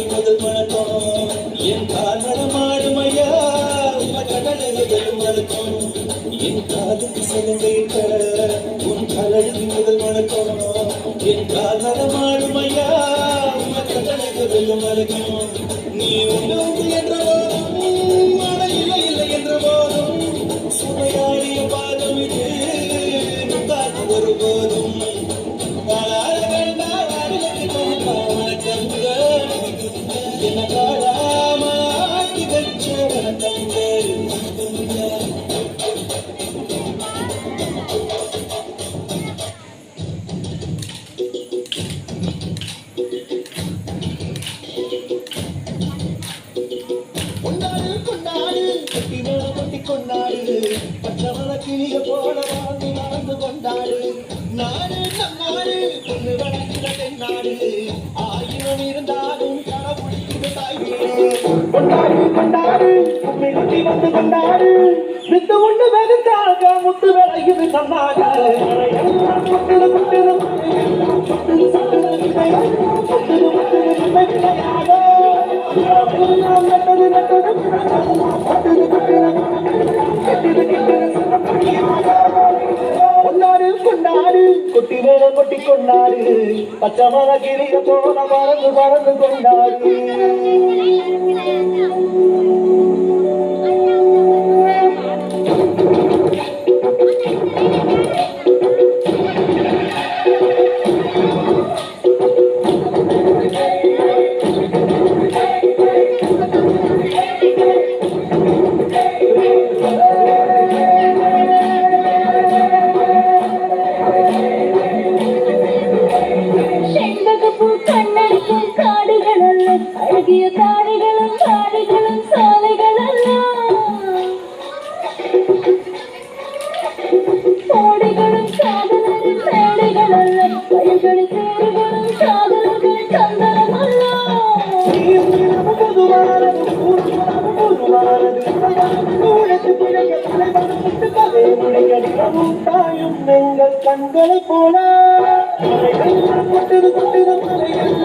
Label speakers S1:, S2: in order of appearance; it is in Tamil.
S1: முதல் வணக்கம் என் காரணமாடுமையா கடலையும் வணக்கம் என் காதுக்கு சிலங்கைட்ட உன் கலடி முதல் வணக்கம் என் காரணமாடுமையா கடலையும் வணக்கம் நீ உண்டு என்ற போதும் இல்லை இல்லை என்ற போதும் சுமையாடிய பாதம் இது ஒரு போதும் கொண்டாடு பச்சமல கிளிய போல வாழ்ந்து வாழ்ந்து கொண்டாடு நாடு நம் நாடு பொண்ணு வளர்க்கிற தென்னாடு ஆயிரம் இருந்தாலும் கடவுளிக்கு தாய் வீடு கொண்டாடு கொண்டாடு உண்மை குட்டி வந்து கொண்டாடு வித்து உண்டு வெறுத்தாக முத்து விளையுது சொன்னாங்க முட்டுது முட்டுது முட்டுது சட்டுது முட்டுது கொண்டாடு கொண்டாடு கொட்டி வேலை கொட்டி கொண்டாடு பச்சமல கிளிய போன பறந்து பறந்து கொண்டாடு கண்களை போல கொட்டுது கொட்டுது கொட்டுது